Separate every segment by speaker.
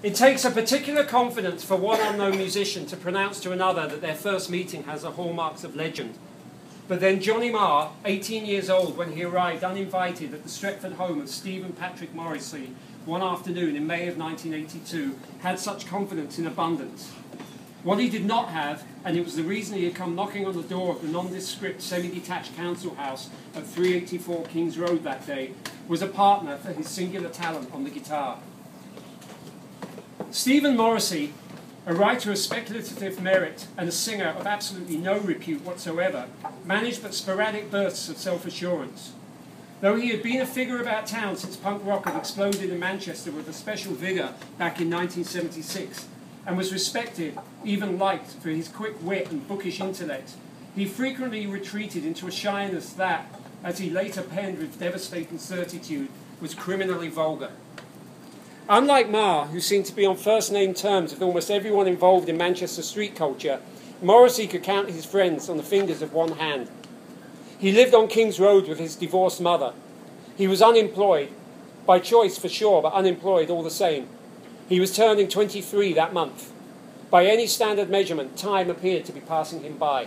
Speaker 1: It takes a particular confidence for one unknown musician to pronounce to another that their first meeting has the hallmarks of legend. But then Johnny Marr, 18 years old when he arrived uninvited at the Stretford home of Stephen Patrick Morrissey one afternoon in May of 1982, had such confidence in abundance. What he did not have, and it was the reason he had come knocking on the door of the nondescript semi-detached council house at 384 Kings Road that day, was a partner for his singular talent on the guitar. Stephen Morrissey, a writer of speculative merit and a singer of absolutely no repute whatsoever, managed but sporadic bursts of self-assurance. Though he had been a figure about town since punk rock had exploded in Manchester with a special vigour back in 1976, and was respected, even liked, for his quick wit and bookish intellect, he frequently retreated into a shyness that, as he later penned with devastating certitude, was criminally vulgar. Unlike Marr, who seemed to be on first-name terms with almost everyone involved in Manchester street culture, Morrissey could count his friends on the fingers of one hand. He lived on King's Road with his divorced mother. He was unemployed, by choice for sure, but unemployed all the same. He was turning 23 that month. By any standard measurement, time appeared to be passing him by.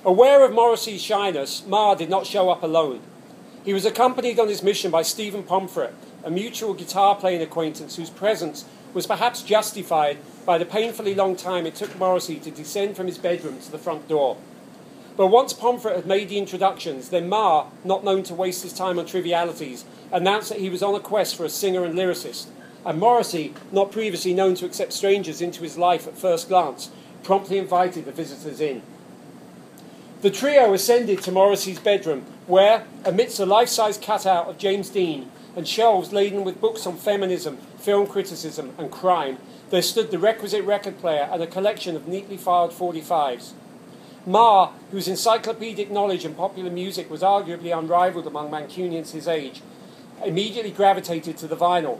Speaker 1: Aware of Morrissey's shyness, Marr did not show up alone. He was accompanied on his mission by Stephen Pomfret, a mutual guitar-playing acquaintance whose presence was perhaps justified by the painfully long time it took Morrissey to descend from his bedroom to the front door. But once Pomfret had made the introductions, then Marr, not known to waste his time on trivialities, announced that he was on a quest for a singer and lyricist, and Morrissey, not previously known to accept strangers into his life at first glance, promptly invited the visitors in. The trio ascended to Morrissey's bedroom, where, amidst a life-size cutout of James Dean and shelves laden with books on feminism, film criticism and crime, there stood the requisite record player and a collection of neatly filed 45s. Marr, whose encyclopedic knowledge and popular music was arguably unrivaled among Mancunians his age, immediately gravitated to the vinyl.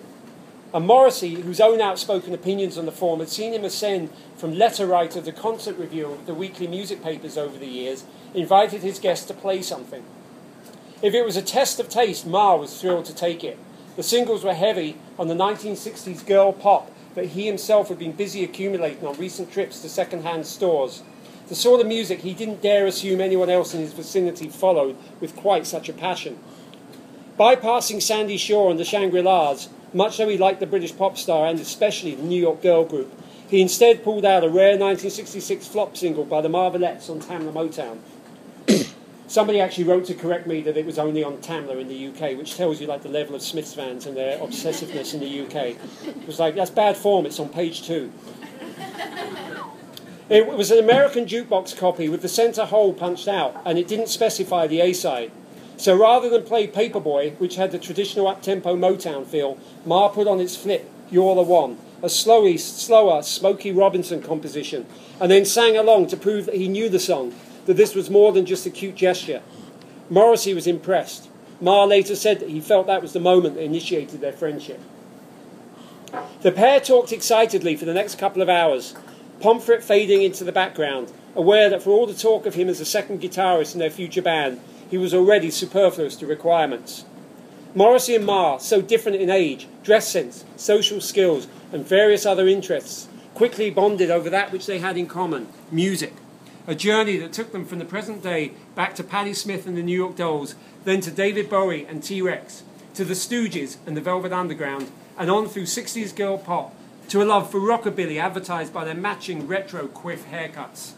Speaker 1: And Morrissey, whose own outspoken opinions on the form had seen him ascend from letter writer to concert reviewer of the weekly music papers over the years, invited his guest to play something. If it was a test of taste, Marr was thrilled to take it. The singles were heavy on the 1960s girl pop that he himself had been busy accumulating on recent trips to second-hand stores. The sort of music he didn't dare assume anyone else in his vicinity followed with quite such a passion. Bypassing Sandy Shaw and the Shangri-Las, much though he liked the British pop star and especially the New York girl group, he instead pulled out a rare 1966 flop single by the Marvelettes on Tamla Motown. Somebody actually wrote to correct me that it was only on Tamla in the UK, which tells you like the level of Smiths fans and their obsessiveness in the UK. It was like, that's bad form, it's on page 2. It was an American jukebox copy with the centre hole punched out, and it didn't specify the A-side. So rather than play Paperboy, which had the traditional up-tempo Motown feel, Marr put on its flip, You're the One, a slower, Smokey Robinson composition, and then sang along to prove that he knew the song, that this was more than just a cute gesture. Morrissey was impressed. Marr later said that he felt that was the moment that initiated their friendship. The pair talked excitedly for the next couple of hours, Pomfret fading into the background, aware that for all the talk of him as a second guitarist in their future band, he was already superfluous to requirements. Morrissey and Marr, so different in age, dress sense, social skills, and various other interests, quickly bonded over that which they had in common, music. A journey that took them from the present day back to Patti Smith and the New York Dolls, then to David Bowie and T-Rex, to the Stooges and the Velvet Underground, and on through 60s girl pop, to a love for rockabilly advertised by their matching retro quiff haircuts.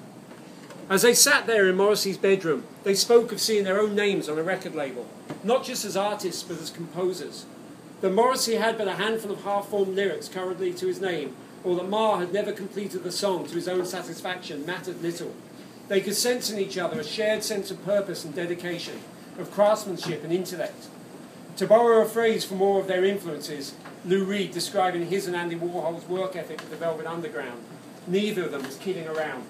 Speaker 1: As they sat there in Morrissey's bedroom, they spoke of seeing their own names on a record label, not just as artists but as composers. That Morrissey had but a handful of half-formed lyrics currently to his name, or that Marr had never completed the song to his own satisfaction, mattered little. They could sense in each other a shared sense of purpose and dedication, of craftsmanship and intellect. To borrow a phrase from more of their influences, Lou Reed describing his and Andy Warhol's work ethic with the Velvet Underground, neither of them was kidding around.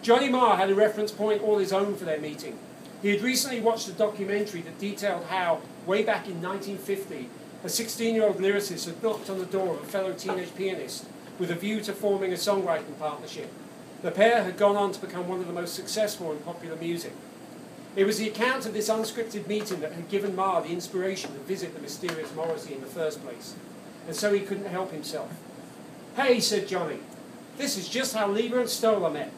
Speaker 1: Johnny Marr had a reference point all his own for their meeting. He had recently watched a documentary that detailed how, way back in 1950, a 16-year-old lyricist had knocked on the door of a fellow teenage pianist with a view to forming a songwriting partnership. The pair had gone on to become one of the most successful in popular music. It was the account of this unscripted meeting that had given Marr the inspiration to visit the mysterious Morrissey in the first place. and so he couldn't help himself. "Hey," said Johnny, "this is just how Lieber and Stoller met.